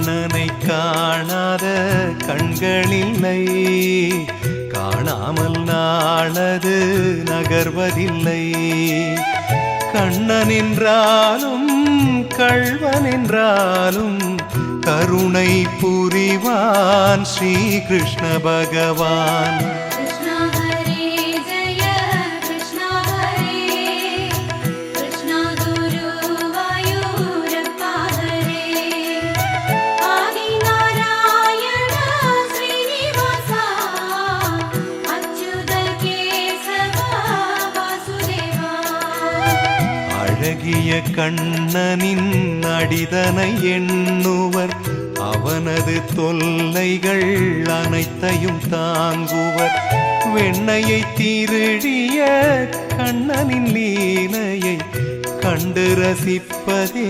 கண்ணனை காணாத கண்களில்லை, காணாமல் நாளது நகர்வதில்லை. கண்ணன் என்றாலும் கள்வன் என்றாலும் கருணை புரிவான் ஸ்ரீ கிருஷ்ண பகவான். அழகிய கண்ணனின் அடிதனை எண்ணுவர், அவனது தொல்லைகள் அனைத்தையும் தாங்குவர். வெண்ணையை திருடிய கண்ணனின் லீலையை கண்டு ரசிப்பதே